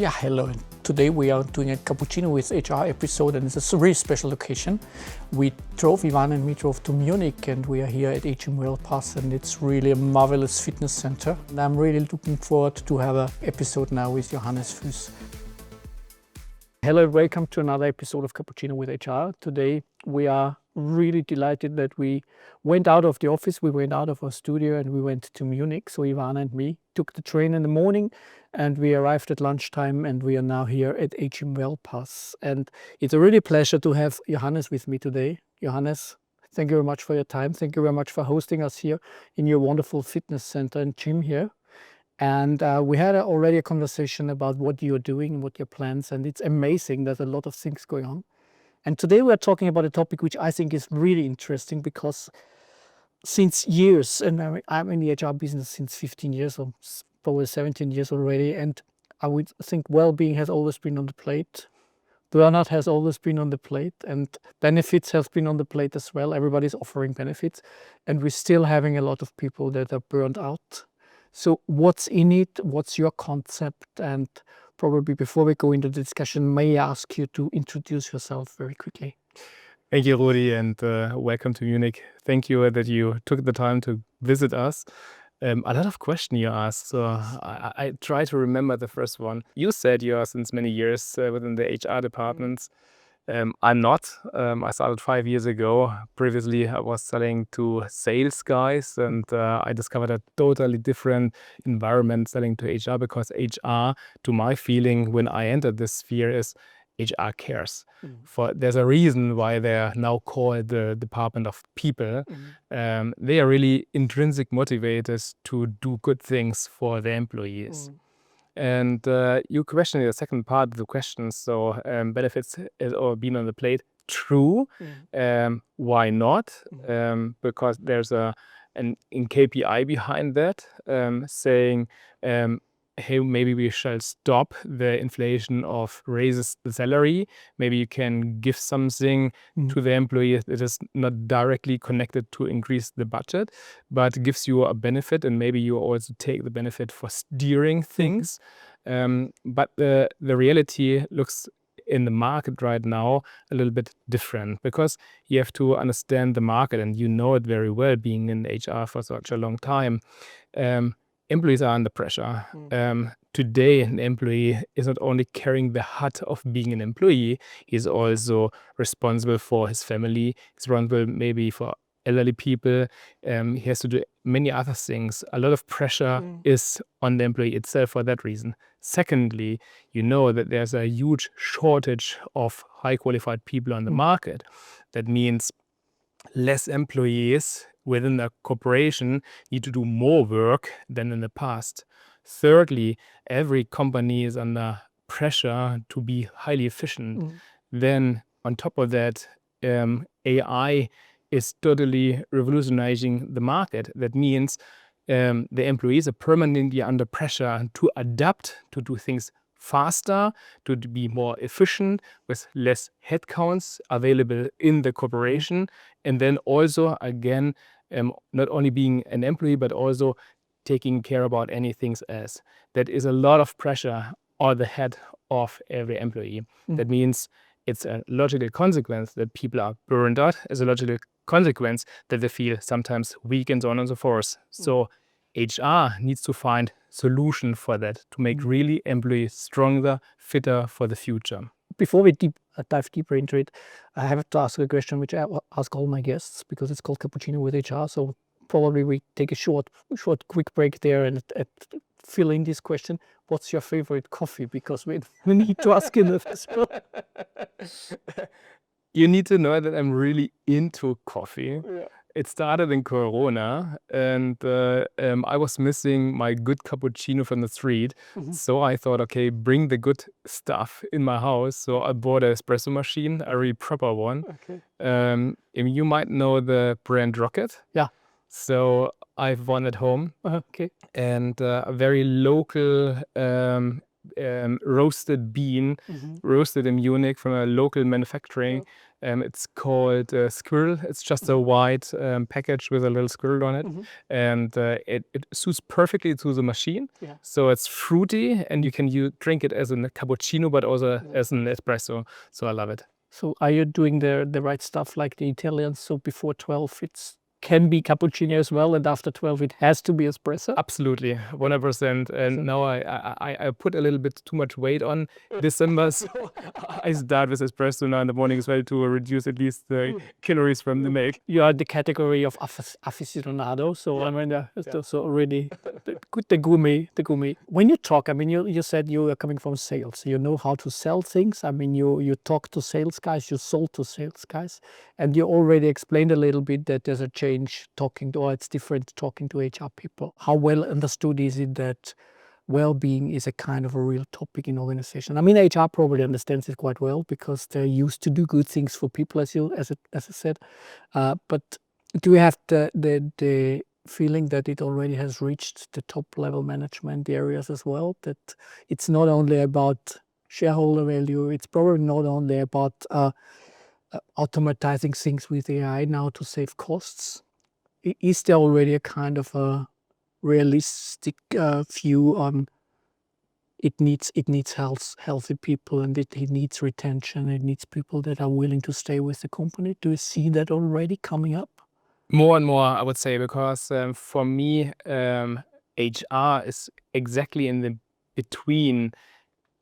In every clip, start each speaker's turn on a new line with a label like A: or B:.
A: Yeah, hello. Today we are doing a Cappuccino with HR episode, and it's a really special occasion. Ivan and me drove to Munich, and we are here at EGYM Wellpass, and it's really a marvelous fitness center. And I'm really looking forward to have an episode now with Johannes Füß. Hello, welcome to another episode of Cappuccino with HR. Today we are really delighted that we went out of the office, we went out of our studio, and we went to Munich. So Ivan and me took the train in the morning, and we arrived at lunchtime, and we are now here at EGYM Wellpass. And it's a really pleasure to have Johannes with me today. Johannes, thank you very much for your time. Thank you very much for hosting us here in your wonderful fitness center and gym here. And we had already a conversation about what you're doing, what your plans, and it's amazing. There's a lot of things going on. And today we're talking about a topic which I think is really interesting, because since years, and I'm in the HR business since 15 years, or probably 17 years already, and I would think well-being has always been on the plate. Burnout has always been on the plate, and benefits have been on the plate as well. Everybody's offering benefits, and we're still having a lot of people that are burned out. So what's in it? What's your concept? And probably before we go into the discussion, may I ask you to introduce yourself very quickly?
B: Thank you, Rudi, and welcome to Munich. Thank you that you took the time to visit us. A lot of questions you asked, so I try to remember the first one. You said you are since many years within the HR departments. I'm not. I started 5 years ago. Previously, I was selling to sales guys, and I discovered a totally different environment selling to HR, because HR, to my feeling, when I entered this sphere, is HR cares. There's a reason why they're now called the Department of People. They are really intrinsic motivators to do good things for their employees. And you questioned the second part of the question, so benefits or being on the plate. True. Why not? Because there's an KPI behind that, saying, hey, maybe we shall stop the inflation of raises the salary. Maybe you can give something to the employee that is not directly connected to increase the budget, but gives you a benefit, and maybe you also take the benefit for steering things. But the reality looks in the market right now a little bit different, because you have to understand the market, and you know it very well, being in HR for such a long time. Employees are under pressure. Today, an employee is not only carrying the hut of being an employee, he's also responsible for his family. He's responsible maybe for elderly people. He has to do many other things. A lot of pressure is on the employee itself for that reason. Secondly, you know that there's a huge shortage of high qualified people on the market. That means less employees within a corporation need to do more work than in the past. Thirdly, every company is under pressure to be highly efficient. Then on top of that, AI is totally revolutionizing the market. That means the employees are permanently under pressure to adapt, to do things faster, to be more efficient, with less headcounts available in the corporation. And then also, again, not only being an employee, but also taking care about anything else. That is a lot of pressure on the head of every employee. That means it's a logical consequence that people are burned out, as a logical consequence that they feel sometimes weak, and so on and so forth. So HR needs to find solution for that, to make really employees stronger, fitter for the future.
A: Before we dive deeper into it, I have to ask a question which I ask all my guests, because it's called Cappuccino with HR. So probably we take a short, quick break there and fill in this question. What's your favorite coffee? Because we need to ask in the as well.
B: You need to know that I'm really into coffee. It started in Corona, and I was missing my good cappuccino from the street. So I thought, okay, bring the good stuff in my house. So I bought an espresso machine, a really proper one. You might know the brand Rocket.
A: Yeah.
B: So I've one at home. And a very local roasted bean, roasted in Munich from a local manufacturing. It's called Squirrel. It's just a white package with a little squirrel on it. And it suits perfectly to the machine.
A: Yeah.
B: So it's fruity, and you can drink it as a cappuccino, but also as an espresso. So I love it.
A: So are you doing the right stuff like the Italians? So before 12, it can be cappuccino as well, and after 12, it has to be espresso?
B: Absolutely, 100%. And now I put a little bit too much weight on December, so I start with espresso now in the morning as well to reduce at least the calories from the milk.
A: You are the category of aficionado, so I mean, so really good, the gourmet. When you talk, I mean, you said you are coming from sales, you know how to sell things. I mean, you talk to sales guys, you sold to sales guys, and you already explained a little bit that there's a change talking to, or it's different talking to HR people. How well understood is it that well-being is a kind of a real topic in organization? I mean, HR probably understands it quite well because they're used to do good things for people, as I said. But do you have the feeling that it already has reached the top level management areas as well? That it's not only about shareholder value, it's probably not only about automatizing things with AI now to save costs. Is there already a kind of a realistic view on it needs healthy people, and it needs retention, it needs people that are willing to stay with the company? Do you see that already coming up?
B: More and more, I would say, because for me, HR is exactly in the between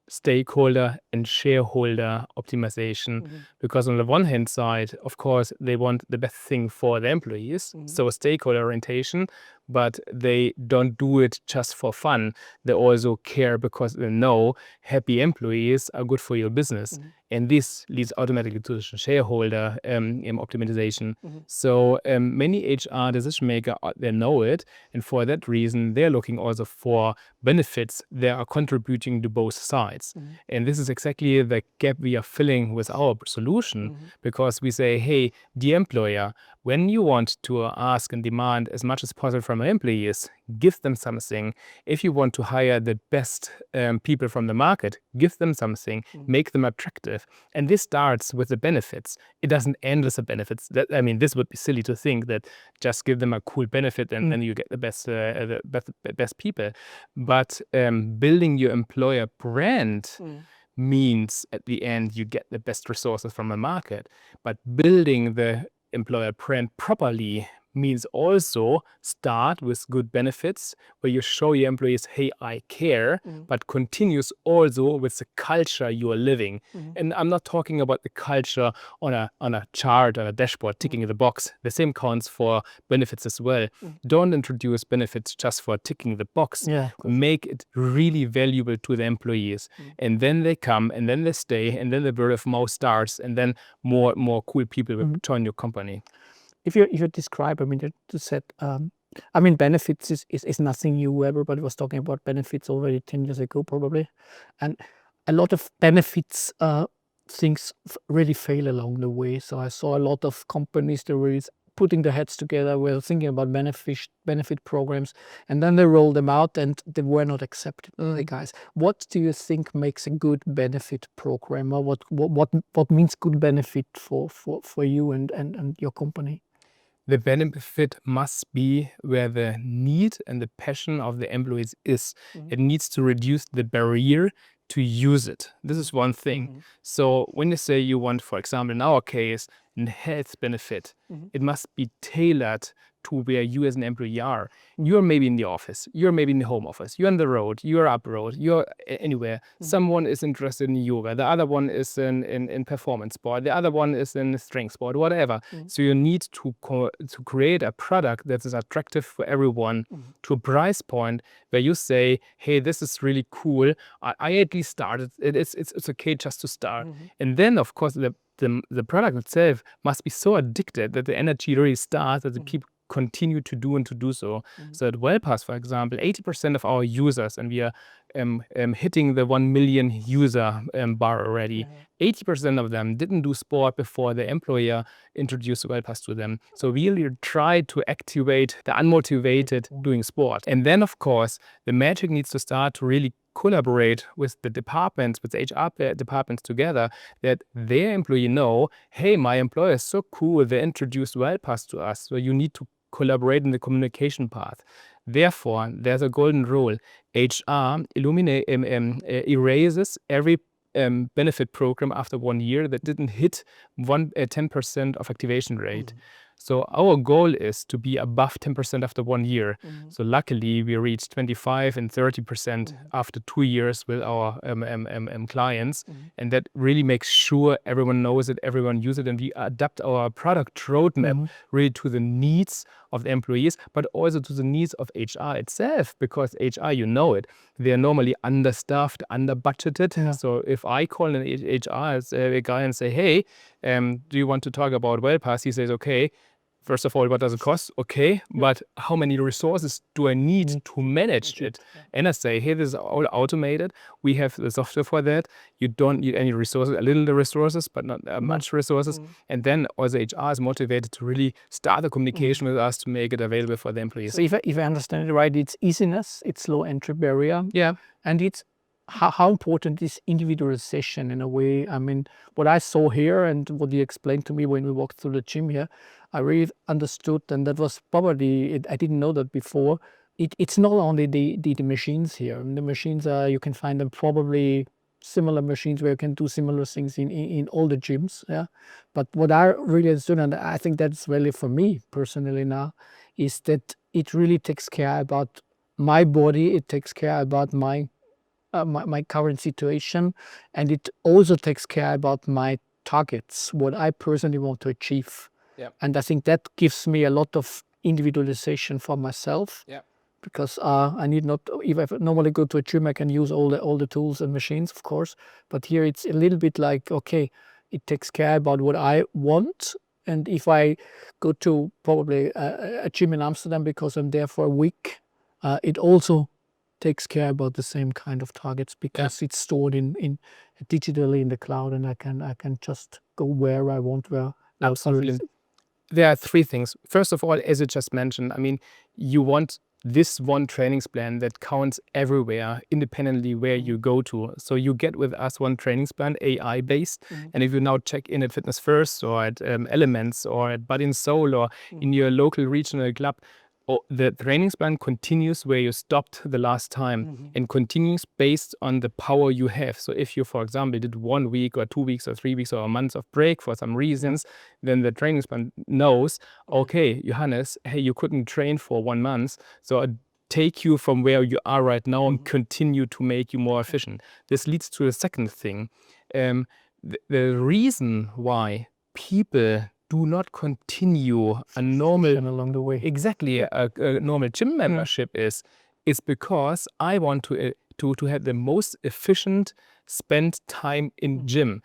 B: stakeholder and shareholder optimization. Because on the one hand side, of course, they want the best thing for the employees, so stakeholder orientation, but they don't do it just for fun. They also care because they know happy employees are good for your business. And this leads automatically to the shareholder optimization. So many HR decision makers, they know it, and for that reason, they're looking also for benefits that are contributing to both sides. And this is exactly the gap we are filling with our solution, because we say, hey, the employer, when you want to ask and demand as much as possible from employees, give them something. If you want to hire the best people from the market, give them something, make them attractive. And this starts with the benefits. It doesn't end with the benefits. I mean, this would be silly to think that just give them a cool benefit and then you get the best people. But building your employer brand means at the end you get the best resources from the market. But building the employer brand properly means also start with good benefits where you show your employees, hey, I care, but continues also with the culture you are living. And I'm not talking about the culture on a chart, on a dashboard, ticking the box. The same counts for benefits as well. Don't introduce benefits just for ticking the box. Make it really valuable to the employees. And then they come, and then they stay, and then the word of mouth starts, and then more cool people will join your company.
A: If you describe, I mean, you said, I mean, benefits is nothing new. Everybody was talking about benefits already 10 years ago, probably. And a lot of benefits things really fail along the way. So I saw a lot of companies that were putting their heads together, were thinking about benefit programs, and then they rolled them out and they were not accepted by the guys. What do you think makes a good benefit program, or what means good benefit for you and your company?
B: The benefit must be where the need and the passion of the employees is. It needs to reduce the barrier to use it. This is one thing. So when you say you want, for example, in our case, a health benefit, it must be tailored to where you as an employee are. You're maybe in the office, you're maybe in the home office, you're on the road, you're up road, you're anywhere. Someone is interested in yoga, the other one is in performance sport, the other one is in strength sport, whatever. So you need to create a product that is attractive for everyone to a price point where you say, hey, this is really cool. I at least started. It's okay just to start. And then, of course, the product itself must be so addicted that the energy really starts, that the people continue to do so. So at Wellpass, for example, 80% of our users, and we are hitting the 1 million user bar already. 80% of them didn't do sport before the employer introduced the Wellpass to them. So we really tried to activate the unmotivated doing sport. And then, of course, the magic needs to start to really collaborate with the departments, with the HR departments together, that their employee know, hey, my employer is so cool, they introduced Wellpass to us. So you need to collaborate in the communication path. Therefore, there's a golden rule. HR erases every benefit program after 1 year that didn't hit 10% of activation rate. So our goal is to be above 10% after 1 year. So luckily we reached 25 and 30% after 2 years with our clients. And that really makes sure everyone knows it, everyone uses it, and we adapt our product roadmap really to the needs of the employees, but also to the needs of HR itself, because HR, you know it, they're normally understaffed, under-budgeted. So if I call an HR as a guy and say, hey, do you want to talk about Wellpass? He says, okay. First of all, what does it cost? Okay, but how many resources do I need to manage it? And I say, hey, this is all automated. We have the software for that. You don't need any resources, a little resources, but not much resources. And then also HR is motivated to really start the communication with us to make it available for the employees.
A: So if I understand it right, it's easiness, it's low entry barrier.
B: Yeah.
A: And it's how important is individualization in a way. I mean, what I saw here and what you explained to me when we walked through the gym here, I really understood, and that was probably, I didn't know that before. It's not only the machines here. The machines are, you can find them probably similar machines where you can do similar things in all the gyms. Yeah. But what I really understood, and I think that's really for me personally now, is that it really takes care about my body. It takes care about my current situation, and it also takes care about my targets, what I personally want to achieve. And I think that gives me a lot of individualization for myself, because I need not, if I normally go to a gym, I can use all the tools and machines, of course, but here it's a little bit like, okay, it takes care about what I want. And if I go to probably a gym in Amsterdam because I'm there for a week, it also takes care about the same kind of targets, because it's stored in digitally in the cloud, and I can just go where I want.
B: Absolutely. There are 3 things. First of all, as you just mentioned, I mean, you want this one training plan that counts everywhere, independently where you go to. So you get with us one training plan, AI based. And if you now check in at Fitness First or at Elements or at Body and Soul or in your local regional club, the training plan continues where you stopped the last time, and continues based on the power you have. So if you, for example, did 1 week or 2 weeks or 3 weeks or a month of break for some reasons, then the training plan knows, okay, Johannes, hey, you couldn't train for 1 month, so I take you from where you are right now and continue to make you more efficient. This leads to the second thing. The reason why people do not continue a normal
A: along the way,
B: a normal gym membership is because I want to have the most efficient spend time in gym.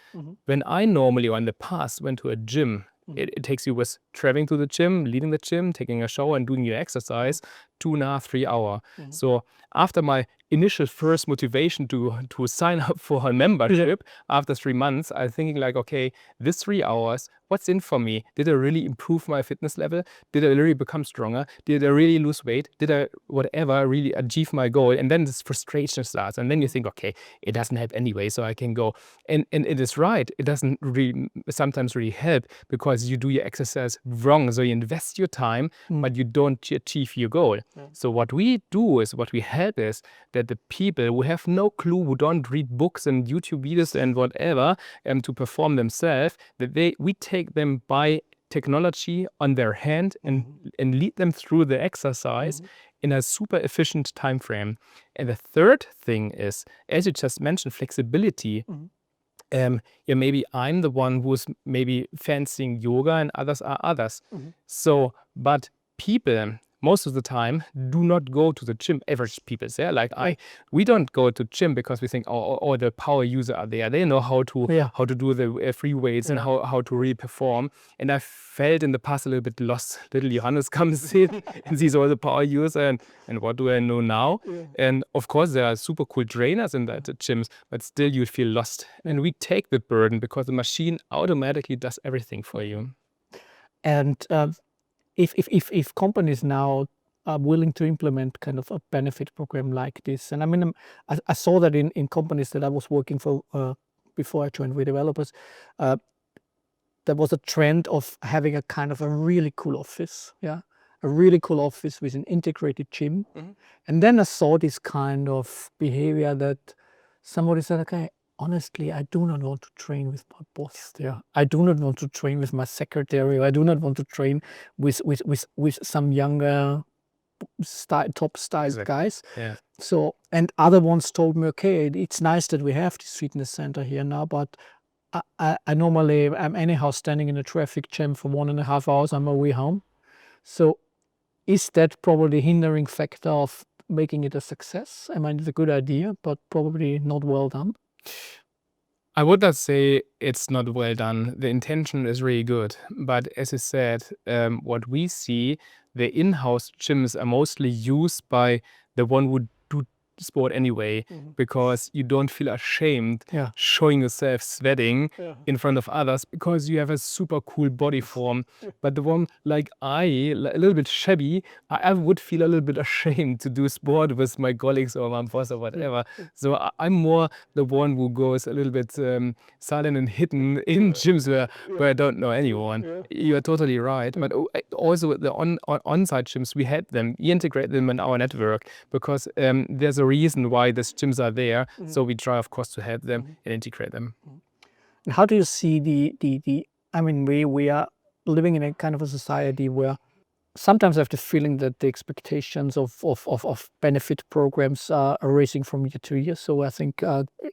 B: When I normally, or in the past, went to a gym, it takes you with traveling to the gym, leaving the gym, taking a shower and doing your exercise, 2.5, 3 hours. So after my initial first motivation to sign up for a membership, after 3 months, I'm thinking like, okay, this 3 hours, what's in for me? Did I really improve my fitness level? Did I really become stronger? Did I really lose weight? Did I, whatever, really achieve my goal? And then this frustration starts. And then you think, okay, it doesn't help anyway, so I can go. And it is right. It doesn't really sometimes really help, because you do your exercise wrong. So you invest your time, but you don't achieve your goal. So what we do is, what we help is that the people who have no clue, who don't read books and YouTube videos and whatever, to perform themselves, that we take them by technology on their hand and lead them through the exercise in a super efficient time frame. And the third thing is, as you just mentioned, flexibility. Maybe I'm the one who's maybe fancying yoga and others are others. So, but people most of the time do not go to the gym. Average people, yeah, like we don't go to gym because we think, oh, the power users are there. They know how to do the free weights and how to really perform. And I felt in the past a little bit lost. Little Johannes comes in and sees all the power users and what do I know now? And of course, there are super cool trainers in the gyms, but still you feel lost. And we take the burden because the machine automatically does everything for you.
A: And if companies now are willing to implement kind of a benefit program like this, and I mean, I saw that in companies that I was working for before I joined Rudi Developers, there was a trend of having a kind of a really cool office, a really cool office with an integrated gym. And then I saw this kind of behavior that somebody said, okay, honestly, I do not want to train with my boss there. I do not want to train with my secretary. I do not want to train with some younger top style guys.
B: Yeah.
A: So, and other ones told me, okay, it's nice that we have this fitness center here now, but I normally am anyhow standing in a traffic jam for 1.5 hours on my way home. So is that probably a hindering factor of making it a success? I mean, it's a good idea, but probably not well done.
B: I would not say it's not well done. The intention is really good. But as you said, what we see, the in-house gyms are mostly used by the one who do sport anyway, because you don't feel ashamed showing yourself sweating in front of others because you have a super cool body form. But the one like a little bit shabby, I would feel a little bit ashamed to do sport with my colleagues or my boss or whatever. So I'm more the one who goes a little bit silent and hidden in gyms where I don't know anyone. You are totally right. But also the on-site gyms, we had them, we integrate them in our network because there's a reason why these gyms are there. So we try, of course, to help them and integrate them.
A: And how do you see the I mean, we are living in a kind of a society where sometimes I have the feeling that the expectations of benefit programs are rising from year to year. So I think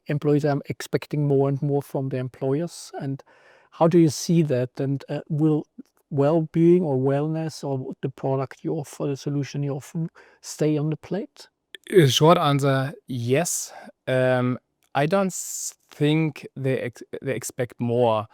A: employees are expecting more and more from their employers. And how do you see that? And will well-being or wellness or the product you offer, the solution you offer, stay on the plate?
B: Short answer, yes. I don't think they expect more.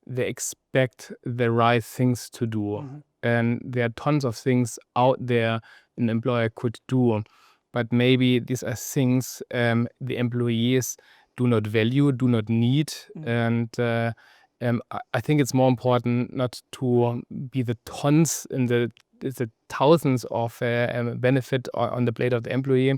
B: They expect the right things to do. And there are tons of things out there an employer could do. But maybe these are things the employees do not value, do not need. And I think it's more important not to be the tons and the thousands of benefit on the plate of the employee.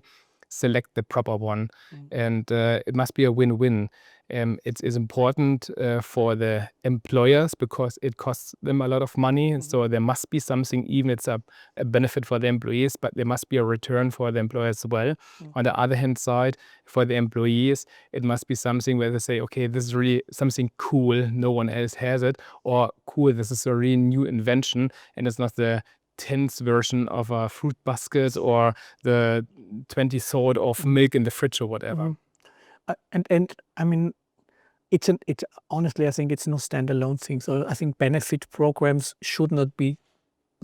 B: Select the proper one. And it must be a win-win. It is important for the employers because it costs them a lot of money. And so there must be something, even it's a benefit for the employees, but there must be a return for the employers as well. On the other hand side, for the employees, it must be something where they say, okay, this is really something cool. No one else has it. Or cool, this is a really new invention. And it's not the 10th version of a fruit basket or the 20th sort of milk in the fridge or whatever.
A: And I mean, it's honestly, I think it's no standalone thing. So I think benefit programs should not be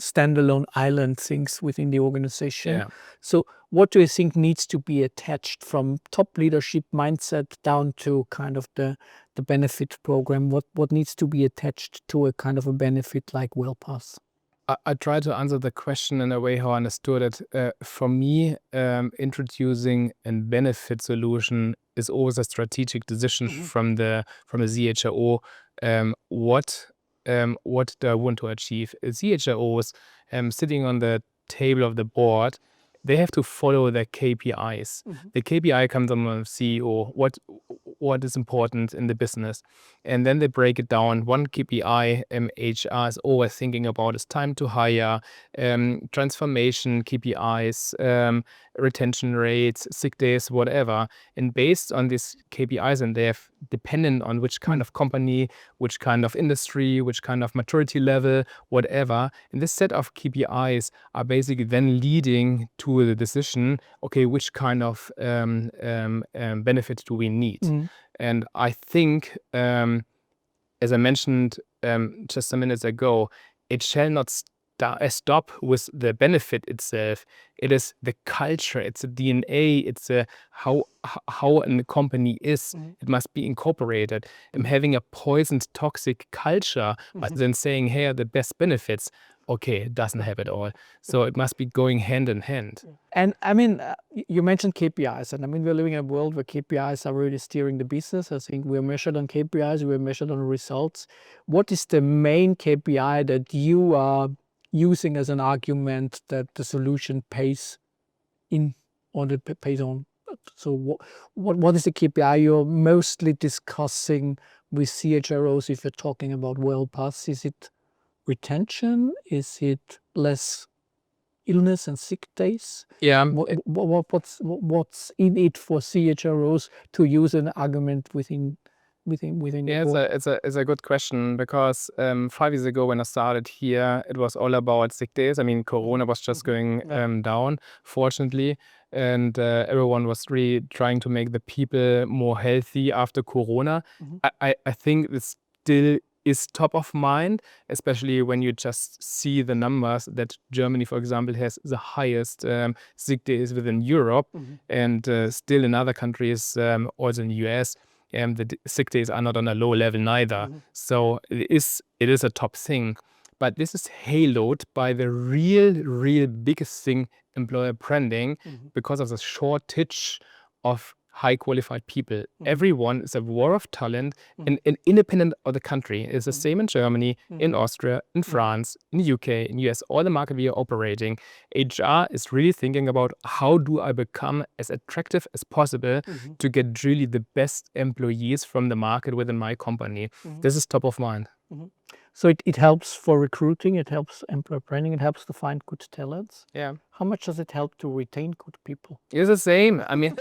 A: standalone island things within the organization. So what do you think needs to be attached from top leadership mindset down to kind of the benefit program? What needs to be attached to a kind of a benefit like Wellpass?
B: I try to answer the question in a way how I understood it. For me, introducing a benefit solution is always a strategic decision from the CHRO. What do I want to achieve? CHROs sitting on the table of the board, they have to follow their KPIs. The KPI comes from the CEO. What is important in the business, and then they break it down. One KPI HR is always thinking about is time to hire, transformation KPIs, retention rates, sick days, whatever. And based on these KPIs, and they have dependent on which kind of company, which kind of industry, which kind of maturity level, whatever. And this set of KPIs are basically then leading to the decision, okay, which kind of benefits do we need? And I think, as I mentioned just a minute ago, it shall not stop with the benefit itself. It is the culture, it's a DNA, it's how a company is. It must be incorporated. Having a poisoned, toxic culture, but then saying, here are the best benefits, okay, it doesn't have it all. So it must be going hand in hand.
A: And I mean, you mentioned KPIs, and I mean, we're living in a world where KPIs are really steering the business. I think we're measured on KPIs, we're measured on results. What is the main KPI that you are using as an argument that the solution pays in, or that pays on? So what is the KPI you're mostly discussing with CHROs if you're talking about Wellpass? Is it retention? Is it less illness and sick days?
B: Yeah.
A: What's in it for CHROs to use an argument within
B: Yeah,
A: the board?
B: it's a good question, because 5 years ago when I started here, it was all about sick days. I mean, Corona was just going down, fortunately, and everyone was really trying to make the people more healthy after Corona. I think this still is top of mind, especially when you just see the numbers that Germany, for example, has the highest sick days within Europe, and still in other countries, also in the US, the sick days are not on a low level neither. So it is a top thing. But this is haloed by the real biggest thing, employer branding, because of the shortage of high qualified people. Everyone is a war of talent, and independent of the country. It's the same in Germany, in Austria, in France, in the UK, in US, all the market we are operating. HR is really thinking about, how do I become as attractive as possible to get really the best employees from the market within my company. This is top of mind.
A: So it helps for recruiting, it helps employer branding, it helps to find good talents.
B: Yeah.
A: How much does it help to retain good people?
B: It's the same. I mean,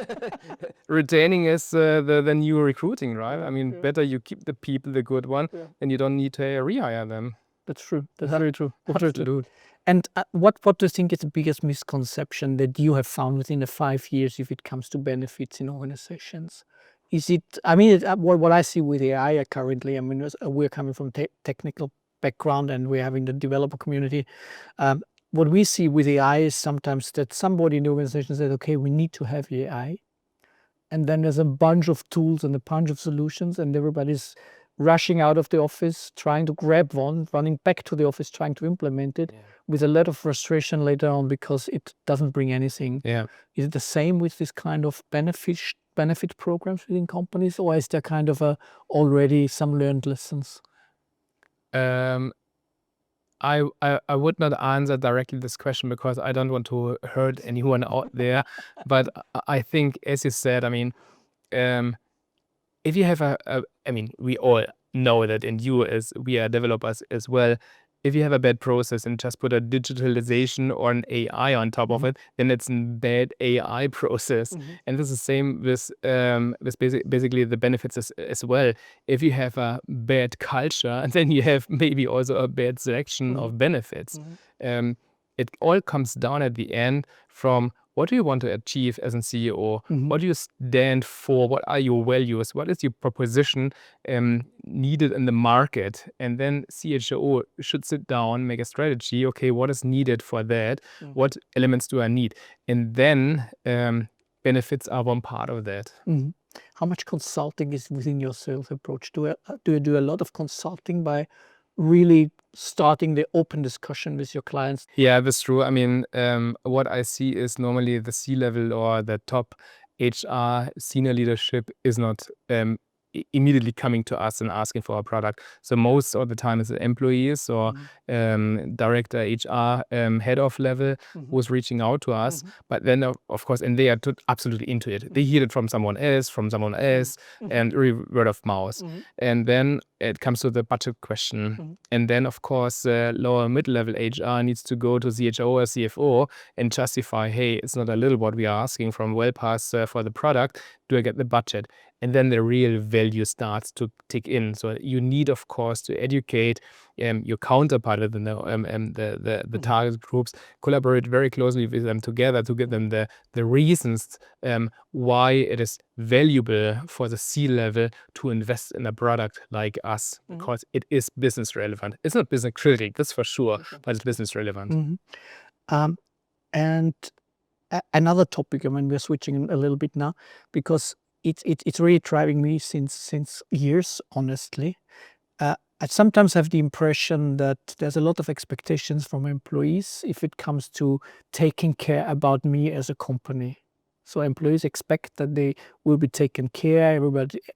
B: retaining is the new recruiting, right? I mean, better you keep the people, the good one, and you don't need to rehire them.
A: That's true. That's very true. Absolutely. And what do you think is the biggest misconception that you have found within the 5 years if it comes to benefits in organizations? Is it, I mean, what I see with AI currently, I mean, we're coming from technical background and we're having the developer community. What we see with AI is sometimes that somebody in the organization says, okay, we need to have AI. And then there's a bunch of tools and a bunch of solutions, and everybody's rushing out of the office, trying to grab one, running back to the office, trying to implement it, with a lot of frustration later on because it doesn't bring anything.
B: Yeah.
A: Is it the same with this kind of benefit programs within companies, or is there kind of already some learned lessons?
B: I would not answer directly this question because I don't want to hurt anyone out there. But I think, as you said, I mean, if you have I mean, we all know that, and we are developers as well. If you have a bad process and just put a digitalization or an AI on top of it, then it's a bad AI process. And this is the same with basically the benefits as well. If you have a bad culture, then you have maybe also a bad selection of benefits. It all comes down at the end from, what do you want to achieve as a CEO? What do you stand for? What are your values? What is your proposition needed in the market? And then CHO should sit down, make a strategy. Okay, what is needed for that? What elements do I need? And then benefits are one part of that.
A: How much consulting is within your sales approach? Do you do a lot of consulting by really starting the open discussion with your clients?
B: Yeah, that's true. I mean, what I see is normally the C-level or the top HR senior leadership is not immediately coming to us and asking for our product. So most of the time it's the employees or director, HR, head of level who's reaching out to us. But then, of course, and they are absolutely into it. They hear it from someone else, and word of mouth. And then it comes to the budget question. And then, of course, lower mid-level HR needs to go to CHO or CFO and justify, hey, it's not a little what we are asking from Wellpass for the product. Do I get the budget? and then the real value starts to tick in. So you need, of course, to educate your counterpart within the target groups, collaborate very closely with them together to give them the reasons why it is valuable for the C-level to invest in a product like us, because it is business relevant. It's not business critical, that's for sure, but it's business relevant.
A: And another topic, I mean, we're switching a little bit now, because it's really driving me since years, honestly. I sometimes have the impression that there's a lot of expectations from employees if it comes to taking care about me as a company. So employees expect that they will be taken care,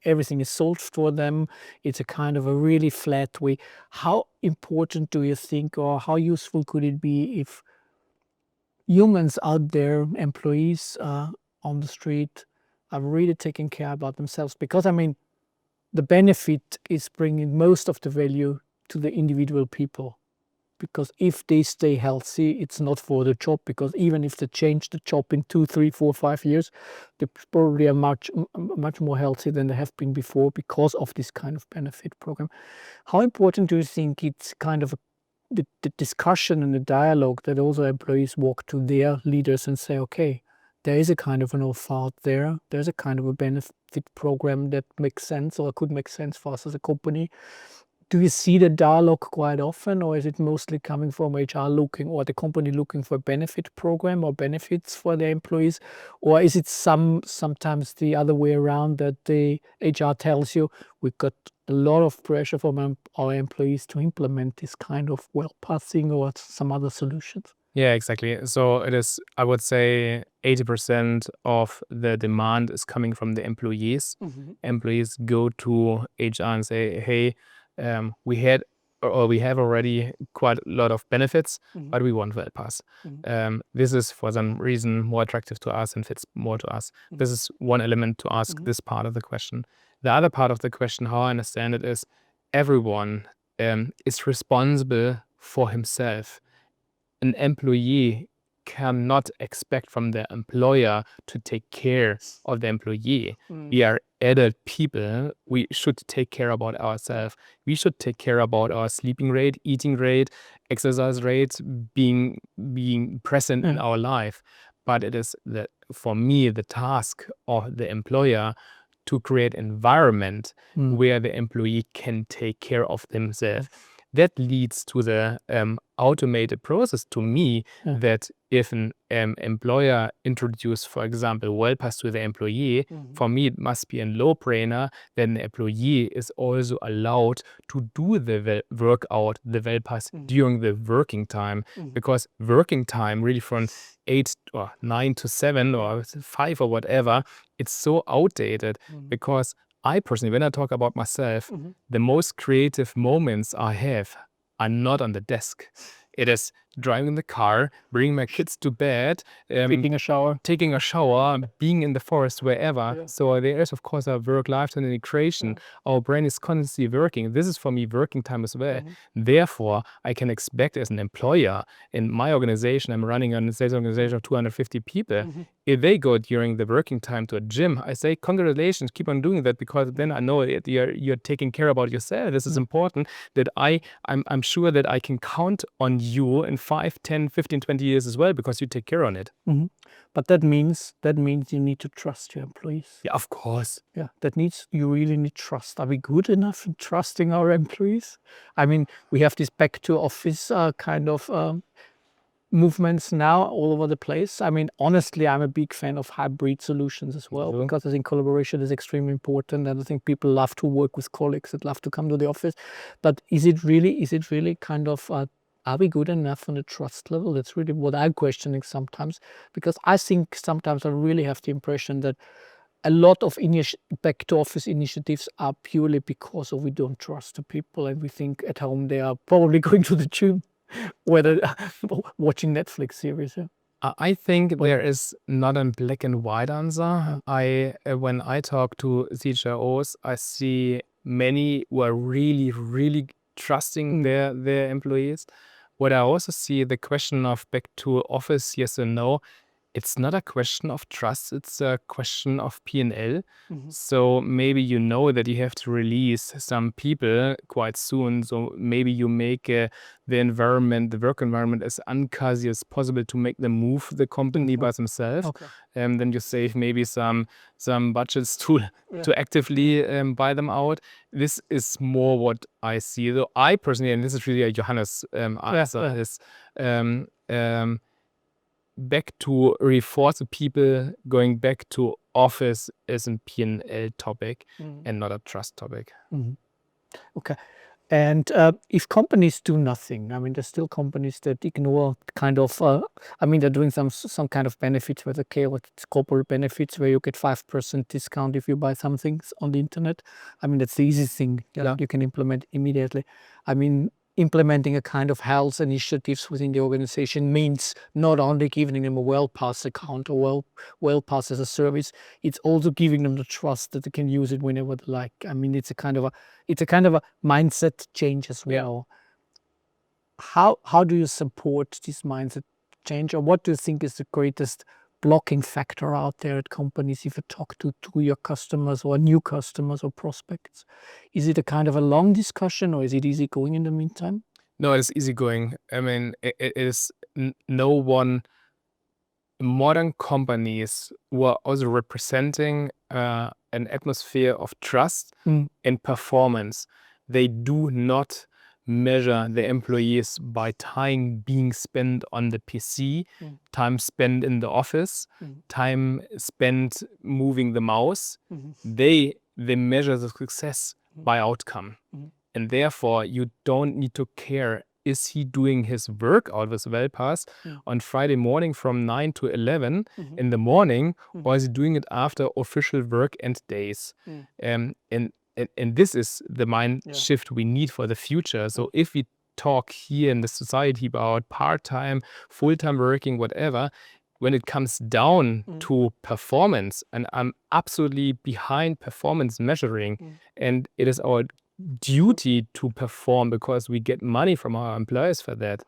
A: everything is solved for them. It's a kind of a really flat way. How important do you think, or how useful could it be if humans out there, employees on the street, are really taking care about themselves? Because I mean, the benefit is bringing most of the value to the individual people. Because if they stay healthy, it's not for the job, because even if they change the job in 2, 3, 4, 5 years, they probably are much more healthy than they have been before because of this kind of benefit program. How important do you think it's kind of the discussion and the dialogue that also employees walk to their leaders and say, okay, there is a kind of an offer out there, there's a kind of a benefit program that makes sense or could make sense for us as a company? Do you see the dialogue quite often, or is it mostly coming from HR looking, or the company looking for a benefit program or benefits for their employees? Or is it sometimes the other way around, that the HR tells you, we've got a lot of pressure from our employees to implement this kind of well-passing or some other solutions?
B: Yeah, exactly. So it is, I would say 80% of the demand is coming from the employees. Employees go to HR and say, hey, we have already quite a lot of benefits, but we want Wellpass. This is for some reason more attractive to us and fits more to us. This is one element to ask this part of the question. The other part of the question, how I understand it, is everyone is responsible for himself. An employee cannot expect from the employer to take care of the employee. We are adult people. We should take care about ourselves. We should take care about our sleeping rate, eating rate, exercise rates, being present in our life. But it is, for me, the task of the employer to create environment where the employee can take care of themselves. That leads to the automated process, to me, that if an employer introduces, for example, Wellpass to the employee, for me it must be a no-brainer. Then the employee is also allowed to do the workout, the Wellpass during the working time, because working time really from 8 or 9 to 7 or 5 or whatever, it's so outdated. Because I personally, when I talk about myself, the most creative moments I have are not on the desk. It is driving the car, bringing my kids to bed,
A: Taking a shower,
B: being in the forest, wherever. So there is, of course, a work-life integration. Our brain is constantly working. This is, for me, working time as well. Therefore, I can expect as an employer, in my organization, I'm running a sales organization of 250 people. If they go during the working time to a gym, I say, congratulations, keep on doing that, because then I know you're taking care about yourself. This is important, that I'm sure that I can count on you in 5, 10, 15, 20 years as well, because you take care on it.
A: But that means you need to trust your employees.
B: Yeah, of course.
A: Yeah, you really need trust. Are we good enough in trusting our employees? I mean, we have this back to office kind of movements now all over the place. I mean, honestly, I'm a big fan of hybrid solutions as well, because I think collaboration is extremely important, and I think people love to work with colleagues that love to come to the office. But is it really kind of are we good enough on the trust level? That's really what I'm questioning sometimes, because I think sometimes I really have the impression that a lot of back to office initiatives are purely because we don't trust the people, and we think at home they are probably going to the gym, whether watching Netflix series.
B: I think there is not a black and white answer. When I talk to CHROs, I see many who are really, really trusting their employees. What I also see, the question of back to office, yes or no, it's not a question of trust, it's a question of P&L.
A: Mhm.
B: So maybe you know that you have to release some people quite soon. So maybe you make the work environment as uncuzzy as possible to make them move the company by themselves.
A: Okay.
B: Then you save maybe some budgets to actively buy them out. This is more what I see. Though I personally, and this is really a Johannes answer, is back to reinforce the people going back to office is a P&L topic and not a trust topic.
A: Okay. And if companies do nothing, I mean, there's still companies that ignore kind of, I mean, they're doing some kind of benefits, whether it's corporate benefits where you get 5% discount if you buy some things on the internet. I mean, that's the easiest thing that you can implement immediately. I mean, implementing a kind of health initiatives within the organization means not only giving them a Wellpass account or Wellpass as a service, it's also giving them the trust that they can use it whenever they like. I mean, it's a kind of a mindset change as well. How do you support this mindset change, or what do you think is the greatest blocking factor out there at companies if you talk to your customers or new customers or prospects? Is it a kind of a long discussion, or is it easy going in the meantime?
B: No, it's easygoing. I mean, it is no one. Modern companies who are also representing an atmosphere of trust and performance. They do not measure the employees by time being spent on the PC, time spent in the office, time spent moving the mouse. They measure the success by outcome. And therefore, you don't need to care, is he doing his workout with Wellpass on Friday morning from 9 to 11 in the morning, or is he doing it after official work and days? And this is the mind shift we need for the future. So if we talk here in the society about part-time, full-time working, whatever, when it comes down to performance, and I'm absolutely behind performance measuring, and it is our duty to perform because we get money from our employers for that,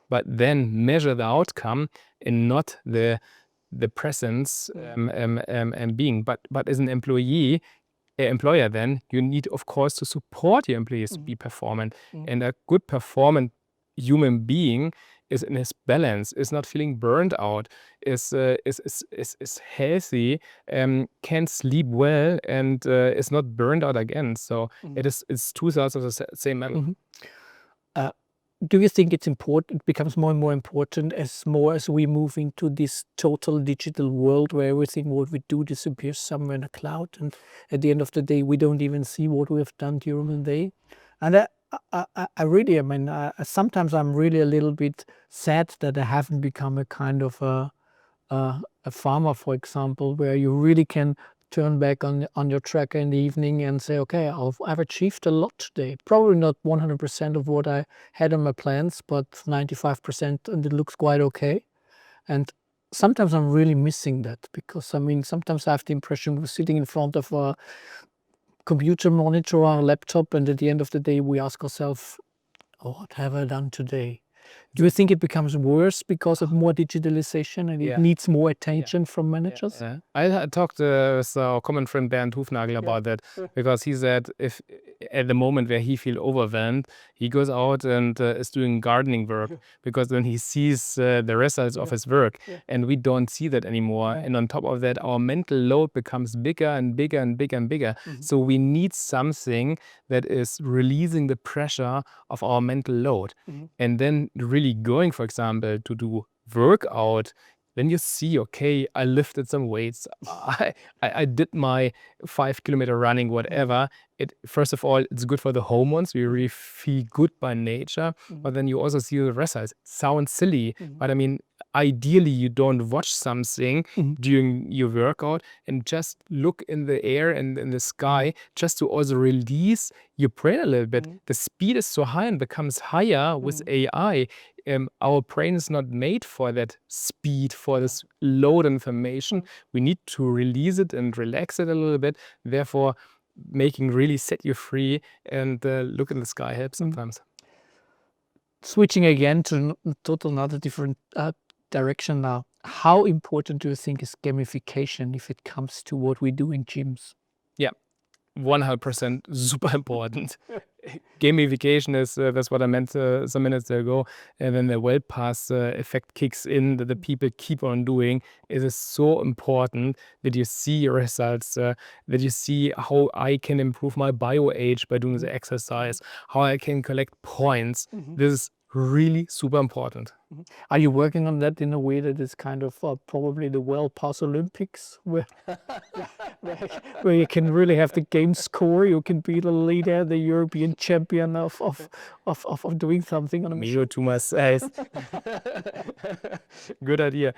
B: but then measure the outcome and not the presence and being. But as an employer, then you need, of course, to support your employees to be performant. And a good performant human being is in his balance, is not feeling burned out, is healthy, can sleep well, and is not burned out again. So it's two sides of the same medal.
A: Do you think it's important, it becomes more and more important as we move into this total digital world where everything what we do disappears somewhere in the cloud, and at the end of the day we don't even see what we have done during the day? And I really, I mean, sometimes I'm really a little bit sad that I haven't become a kind of a farmer, for example, where you really can turn back on your tracker in the evening and say, okay, I've achieved a lot today. Probably not 100% of what I had on my plans, but 95%, and it looks quite okay. And sometimes I'm really missing that, because I mean, sometimes I have the impression we're sitting in front of a computer monitor or a laptop, and at the end of the day we ask ourselves, oh, what have I done today? Do you think it becomes worse because of more digitalization and it needs more attention from managers?
B: I talked with our common friend Bernd Hufnagel about that, because he said if at the moment where he feels overwhelmed, he goes out and is doing gardening work, because then he sees the results of his work, and we don't see that anymore. And on top of that, our mental load becomes bigger and bigger and bigger and bigger. So we need something that is releasing the pressure of our mental load. And then really going, for example, to do workout, then you see, okay, I lifted some weights, I did my 5 kilometer running, whatever. First of all, it's good for the hormones. We really feel good by nature, but then you also see the results. It sounds silly, but I mean, ideally you don't watch something during your workout and just look in the air and in the sky, just to also release your brain a little bit. The speed is so high and becomes higher with AI. Our brain is not made for that speed, for this load information. We need to release it and relax it a little bit. Therefore, making really set you free and look in the sky helps sometimes.
A: Switching again to total another different direction now. how important do you think is gamification if it comes to what we do in gyms?
B: 100% super important. Gamification is, that's what I meant some minutes ago. And then the Wellpass effect kicks in, that the people keep on doing. It is so important that you see your results, that you see how I can improve my bio age by doing the exercise, how I can collect points. This is really super important.
A: Are you working on that in a way that is kind of probably the Wellpass Olympics, where you can really have the game score, you can be the leader, the European champion of doing something on a
B: Me
A: machine?
B: go to my size. Good idea.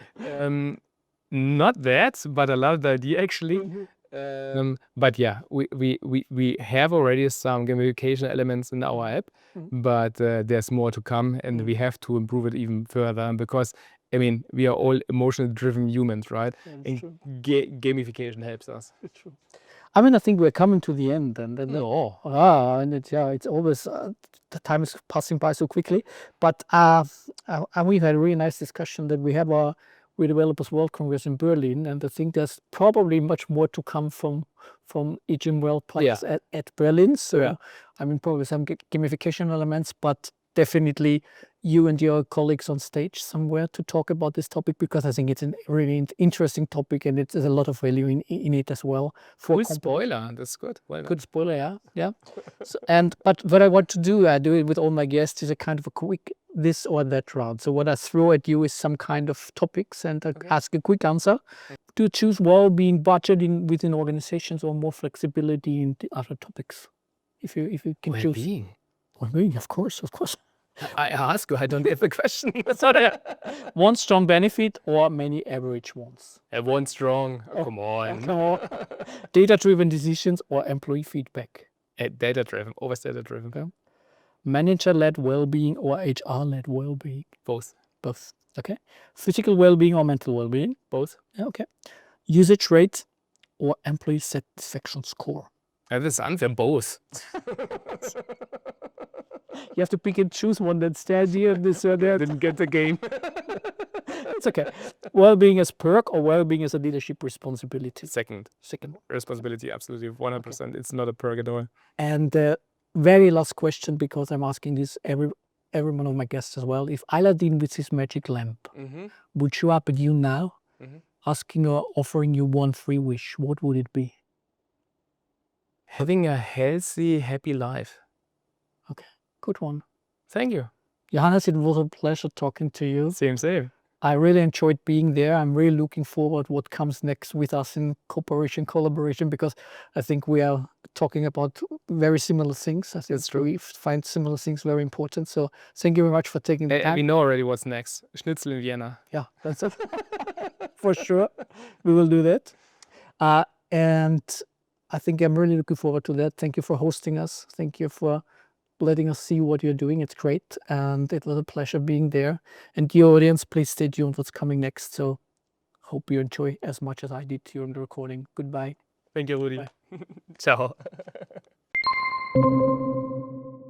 B: Not that, but I love the idea actually. But yeah, we have already some gamification elements in our app, but there's more to come, and we have to improve it even further, because I mean, we are all emotionally driven humans, right? And gamification helps us.
A: It's true. I mean, I think we're coming to the end, and and it's always the time is passing by so quickly. But and we've had a really nice discussion that we have our Developers World Congress in Berlin, and I think there's probably much more to come from EGYM Wellpass at Berlin. So I mean, probably some gamification elements, but definitely you and your colleagues on stage somewhere to talk about this topic, because I think it's a really interesting topic, and there's a lot of value in it as well.
B: Good spoiler, that's good. Well done.
A: Good spoiler, yeah. So, but what I want to do, I do it with all my guests, is a kind of a quick this or that round. So what I throw at you is some kind of topics, and I ask a quick answer. Do you choose well-being budget within organizations, or more flexibility in the other topics? If you can choose. Well-being, of course.
B: I ask you, I don't have a question.
A: One strong benefit or many average ones?
B: One strong. Come on.
A: Data-driven decisions or employee feedback?
B: Data-driven, always data-driven.
A: Okay. Manager-led well-being or HR-led well-being?
B: Both.
A: Both. Okay. Physical well-being or mental well-being?
B: Both.
A: Okay. Usage rate or employee satisfaction score?
B: This is unfair. Both.
A: You have to pick and choose one that stands here and this or that.
B: Didn't get the game.
A: It's okay. Well-being as perk or well-being as a leadership responsibility?
B: Second. Responsibility, absolutely, 100%. It's not a perk at all.
A: And very last question, because I'm asking this every one of my guests as well. If Aladdin with his magic lamp would show up at you now, asking or offering you one free wish, what would it be?
B: Having a healthy, happy life.
A: Okay, good one.
B: Thank you.
A: Johannes, it was a pleasure talking to you.
B: Same.
A: I really enjoyed being there. I'm really looking forward what comes next with us in collaboration, because I think we are talking about very similar things. I think we find similar things very important. So thank you very much for taking the time.
B: We know already what's next. Schnitzel in Vienna.
A: Yeah, that's it. For sure. We will do that. And I think I'm really looking forward to that. Thank you for hosting us. Thank you for letting us see what you're doing. It's great. And it was a pleasure being there. And the audience, please stay tuned what's coming next. So hope you enjoy as much as I did during the recording. Goodbye.
B: Thank you, Rudi. Ciao.